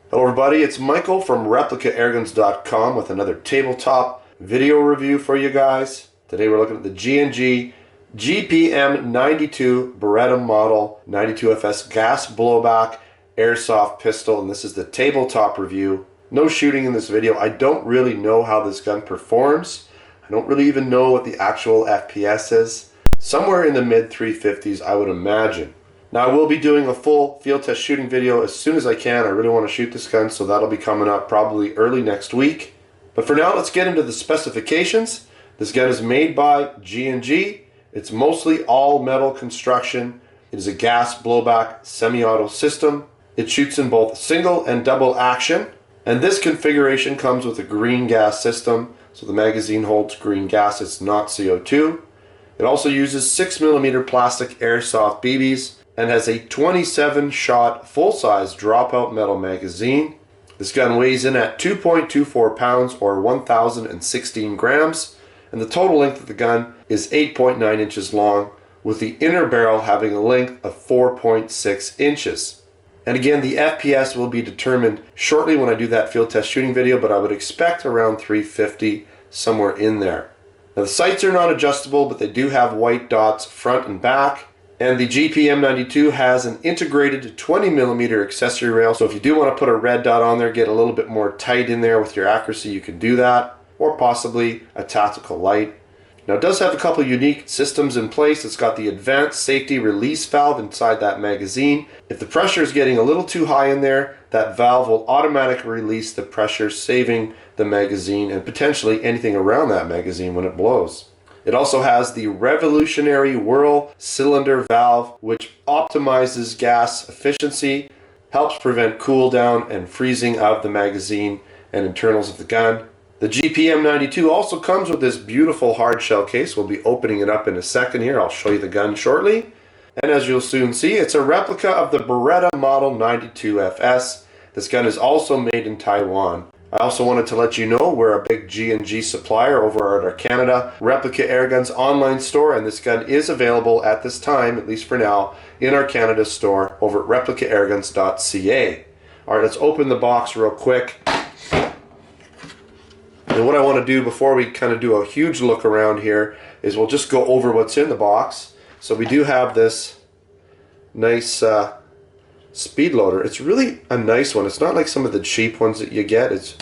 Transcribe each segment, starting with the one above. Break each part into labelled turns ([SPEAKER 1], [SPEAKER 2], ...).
[SPEAKER 1] Hello everybody, it's Michael from ReplicaAirguns.com with another tabletop video review for you guys. Today we're looking at the G&G GPM92 Beretta Model 92FS gas blowback airsoft pistol, and this is the tabletop review. No shooting in this video. I don't really know how this gun performs. I don't really even know what the actual FPS is. Somewhere in the mid 350s, I would imagine. Now I will be doing a full field test shooting video as soon as I can. I really want to shoot this gun, so that'll be coming up probably early next week. But for now, let's get into the specifications. This gun is made by G&G. It's mostly all metal construction. It is a gas blowback semi-auto system. It shoots in both single and double action. And this configuration comes with a green gas system. So the magazine holds green gas, it's not CO2. It also uses 6mm plastic airsoft BBs and has a 27-shot full-size dropout metal magazine. This gun weighs in at 2.24 pounds or 1,016 grams, and the total length of the gun is 8.9 inches long, with the inner barrel having a length of 4.6 inches. And again, the FPS will be determined shortly when I do that field test shooting video, but I would expect around 350, somewhere in there. Now the sights are not adjustable, but they do have white dots front and back. And the GPM92 has an integrated 20mm accessory rail, so if you do want to put a red dot on there, get a little bit more tight in there with your accuracy, you can do that, or possibly a tactical light. Now it does have a couple unique systems in place. It's got the advanced safety release valve inside that magazine. If the pressure is getting a little too high in there, that valve will automatically release the pressure, saving the magazine and potentially anything around that magazine when it blows. It also has the revolutionary Whirl cylinder valve, which optimizes gas efficiency, helps prevent cool down and freezing of the magazine and internals of the gun. The GPM92 also comes with this beautiful hard shell case. We'll be opening it up in a second here. I'll show you the gun shortly. And as you'll soon see, it's a replica of the Beretta Model 92FS. This gun is also made in Taiwan. I also wanted to let you know we're a big G&G supplier over at our Canada Replica Airguns online store, and this gun is available at this time, at least for now, in our Canada store over at replicaAirguns.ca. Alright, let's open the box real quick. And what I want to do before we kind of do a huge look around here is we'll just go over what's in the box. So we do have this nice speed loader. It's really a nice one. It's not like some of the cheap ones that you get. It's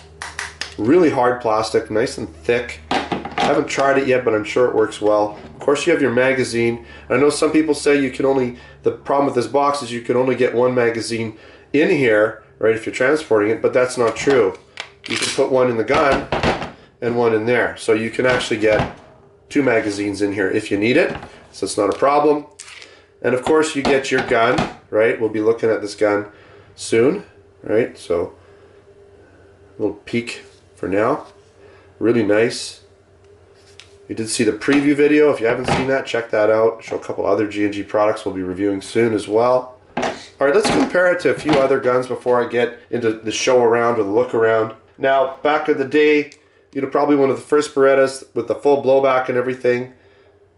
[SPEAKER 1] really hard plastic, nice and thick. I haven't tried it yet, but I'm sure it works well. Of course, you have your magazine. I know some people say you can only, the problem with this box is you can only get one magazine in here, right, if you're transporting it, but that's not true. You can put one in the gun and one in there. So you can actually get two magazines in here if you need it, so it's not a problem. And of course you get your gun, right? We'll be looking at this gun soon, right? So a little peek for now. Really nice. You did see the preview video. If you haven't seen that, check that out. Show a couple other G&G products we'll be reviewing soon as well. Alright, let's compare it to a few other guns before I get into the show around or the look around. Now, back in the day, you know, probably one of the first Berettas with the full blowback and everything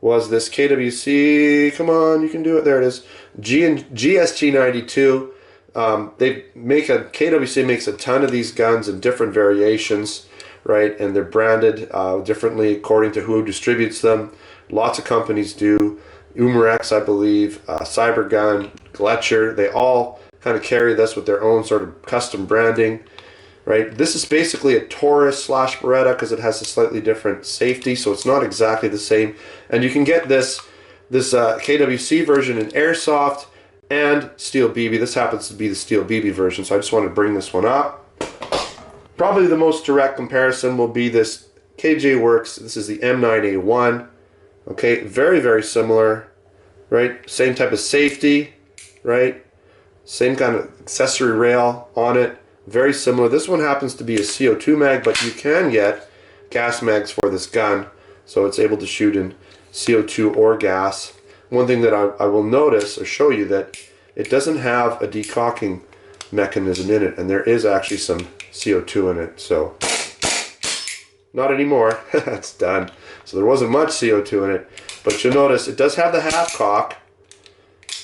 [SPEAKER 1] was this KWC, come on, you can do it, there it is, GSG92. KWC makes a ton of these guns in different variations, right, and they're branded differently according to who distributes them. Lots of companies do. Umarex, I believe, Cybergun, Gletscher, they all kind of carry this with their own sort of custom branding. Right, this is basically a Taurus / Beretta because it has a slightly different safety, so it's not exactly the same. And you can get this KWC version in Airsoft and Steel BB. This happens to be the Steel BB version, so I just wanted to bring this one up. Probably the most direct comparison will be this KJ Works. This is the M9A1. Okay, very, very similar, right? Same type of safety, right? Same kind of accessory rail on it. Very similar. This one happens to be a CO2 mag, but you can get gas mags for this gun, so it's able to shoot in CO2 or gas. One thing that I will notice or show you that it doesn't have a decocking mechanism in it, and there is actually some CO2 in it, so not anymore. That's done. So there wasn't much CO2 in it, but you'll notice it does have the half cock,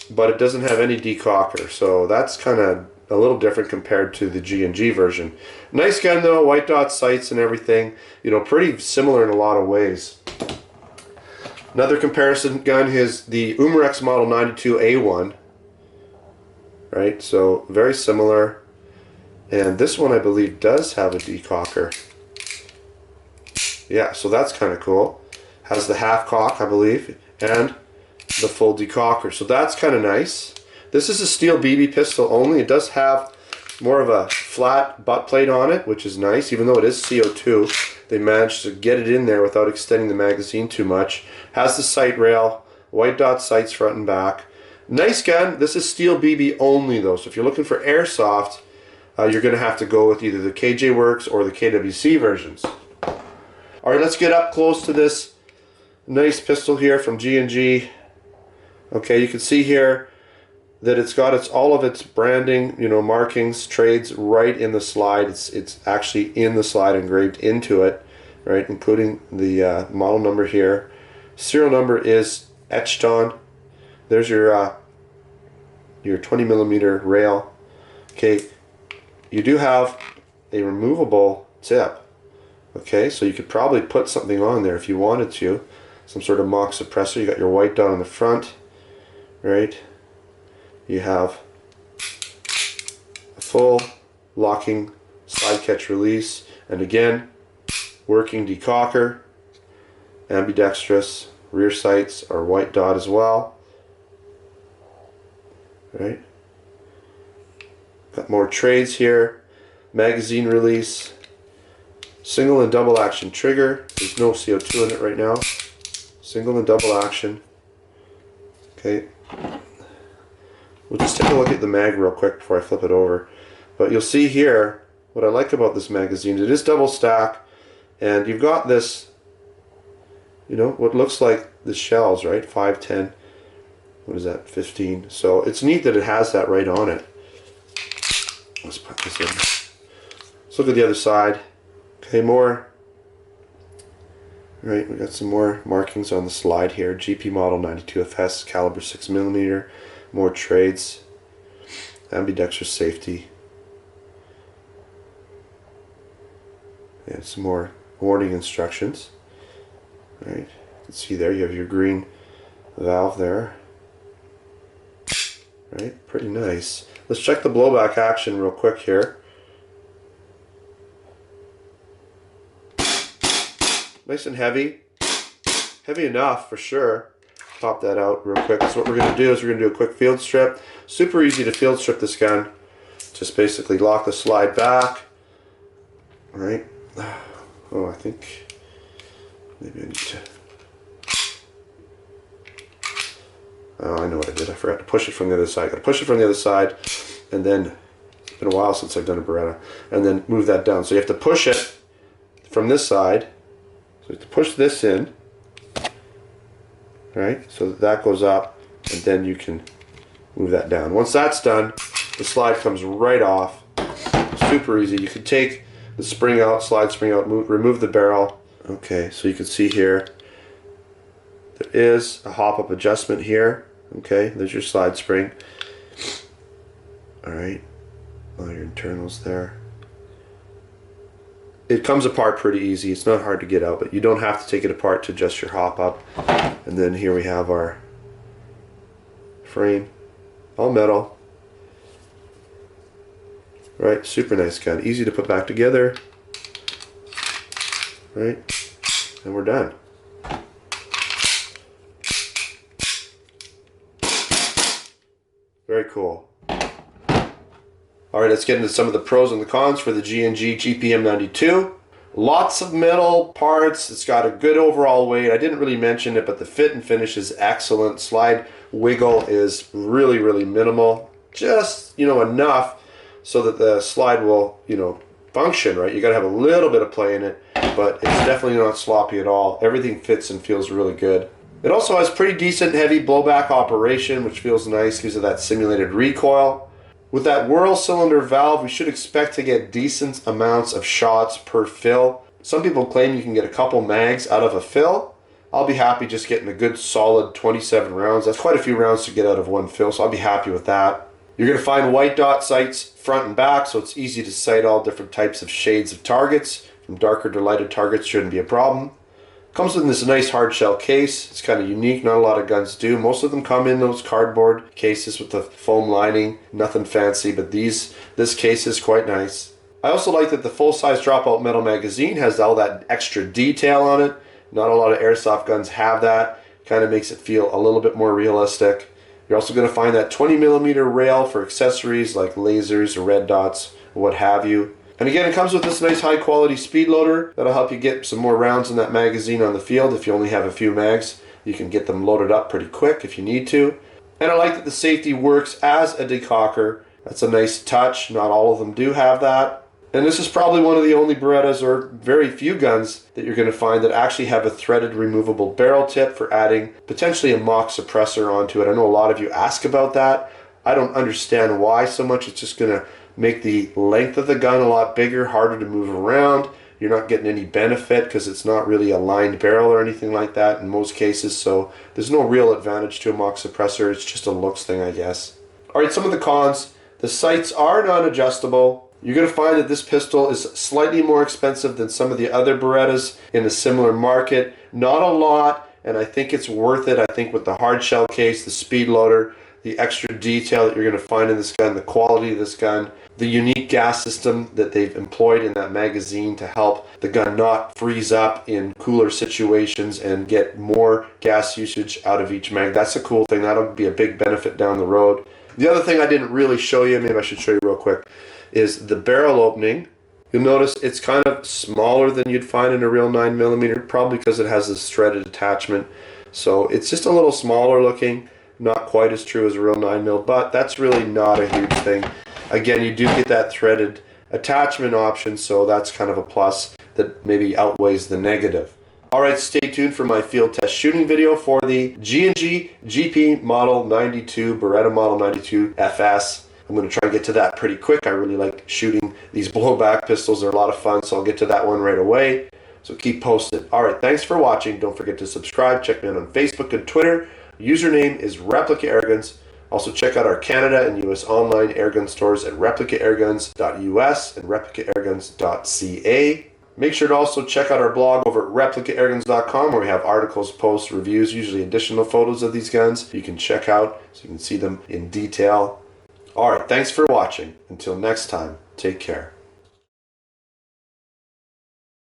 [SPEAKER 1] but it doesn't have any decocker, so that's kind of a little different compared to the G&G version. Nice gun though, white dot sights and everything. You know, pretty similar in a lot of ways. Another comparison gun is the Umarex Model 92A1. Right, so very similar. And this one I believe does have a decocker. Yeah, so that's kind of cool. Has the half cock, I believe, and the full decocker. So that's kind of nice. This is a steel BB pistol only. It does have more of a flat butt plate on it, which is nice. Even though it is CO2, they managed to get it in there without extending the magazine too much. Has the sight rail, white dot sights front and back. Nice gun. This is steel BB only though. So if you're looking for airsoft, you're going to have to go with either the KJ Works or the KWC versions. Alright, let's get up close to this nice pistol here from G&G. Okay, you can see here that it's got all of its branding, you know, markings, trades right in the slide. It's actually in the slide, engraved into it, right, including the model number here. Serial number is etched on. There's your 20mm rail. Okay, you do have a removable tip. Okay, so you could probably put something on there if you wanted to. Some sort of mock suppressor. You got your white dot on the front, right? You have a full locking slide catch release, and again, working decocker, ambidextrous, rear sights are white dot as well, right? Got more trades here, magazine release, single and double action trigger. There's no CO2 in it right now. Single and double action. Okay. We'll just take a look at the mag real quick before I flip it over. But you'll see here, what I like about this magazine, it is double stack, and you've got this, you know, what looks like the shells, right? 5, 10, what is that, 15. So it's neat that it has that right on it. Let's put this in. Let's look at the other side. Okay, more. Right, we got some more markings on the slide here. GP Model 92 FS, caliber 6mm. More trades. Ambidextrous safety. And some more warning instructions. Right, you can see there you have your green valve there. Right, pretty nice. Let's check the blowback action real quick here. Nice and heavy. Heavy enough for sure. Pop that out real quick. So what we're going to do is we're going to do a quick field strip. Super easy to field strip this gun. Just basically lock the slide back. Alright. Oh, I think maybe I need to... Oh, I know what I did. I forgot to push it from the other side. I got to push it from the other side, and then, it's been a while since I've done a Beretta, and then move that down. So you have to push it from this side. So you have to push this in, right? So that goes up, and then you can move that down. Once that's done, the slide comes right off. Super easy. You can take the spring out, slide spring out, remove the barrel. Okay, so you can see here, there is a hop-up adjustment here. Okay, there's your slide spring. Alright, all your internals there. It comes apart pretty easy. It's not hard to get out, but you don't have to take it apart to adjust your hop-up. And then here we have our frame, all metal. Right, super nice gun. Easy to put back together. Right, and we're done. Very cool. Alright, let's get into some of the pros and the cons for the G&G GPM92. Lots of metal parts. It's got a good overall weight. I didn't really mention it, but the fit and finish is excellent. Slide wiggle is really, really minimal. Just, you know, enough so that the slide will, you know, function, right? You got to have a little bit of play in it, but it's definitely not sloppy at all. Everything fits and feels really good. It also has pretty decent heavy blowback operation, which feels nice because of that simulated recoil. With that Whirl cylinder valve, we should expect to get decent amounts of shots per fill. Some people claim you can get a couple mags out of a fill. I'll be happy just getting a good solid 27 rounds. That's quite a few rounds to get out of one fill, so I'll be happy with that. You're going to find white dot sights front and back, so it's easy to sight all different types of shades of targets. From darker to lighter targets shouldn't be a problem. Comes in this nice hard shell case. It's kind of unique, not a lot of guns do. Most of them come in those cardboard cases with the foam lining, nothing fancy, but this case is quite nice. I also like that the full-size dropout metal magazine has all that extra detail on it. Not a lot of airsoft guns have that. Kind of makes it feel a little bit more realistic. You're also going to find that 20mm rail for accessories like lasers or red dots or what have you. And again, it comes with this nice high quality speed loader that'll help you get some more rounds in that magazine on the field. If you only have a few mags, you can get them loaded up pretty quick if you need to. And I like that the safety works as a decocker. That's a nice touch. Not all of them do have that. And this is probably one of the only Berettas, or very few guns, that you're going to find that actually have a threaded removable barrel tip for adding potentially a mock suppressor onto it. I know a lot of you ask about that. I don't understand why so much. It's just going to make the length of the gun a lot bigger, harder to move around. You're not getting any benefit because it's not really a lined barrel or anything like that in most cases, so there's no real advantage to a mock suppressor. It's just a looks thing, I guess. Alright, some of the cons. The sights are non-adjustable. You're going to find that this pistol is slightly more expensive than some of the other Berettas in a similar market. Not a lot, and I think it's worth it. I think with the hard shell case, the speed loader, the extra detail that you're going to find in this gun, the quality of this gun, the unique gas system that they've employed in that magazine to help the gun not freeze up in cooler situations and get more gas usage out of each mag. That's a cool thing. That'll be a big benefit down the road. The other thing I didn't really show you, maybe I should show you real quick, is the barrel opening. You'll notice it's kind of smaller than you'd find in a real 9mm, probably because it has this threaded attachment. So it's just a little smaller looking. Not quite as true as a real 9mm, but that's really not a huge thing. Again, you do get that threaded attachment option, so that's kind of a plus that maybe outweighs the negative. Alright, stay tuned for my field test shooting video for the G&G GP Model 92, Beretta Model 92 FS. I'm going to try and get to that pretty quick. I really like shooting these blowback pistols. They're a lot of fun, so I'll get to that one right away. So keep posted. Alright, thanks for watching. Don't forget to subscribe. Check me out on Facebook and Twitter. Username is Replica Airguns. Also check out our Canada and US online airgun stores at replicaairguns.us and replicaairguns.ca. Make sure to also check out our blog over at replicaairguns.com, where we have articles, posts, reviews, usually additional photos of these guns you can check out so you can see them in detail. Alright, thanks for watching. Until next time, take care.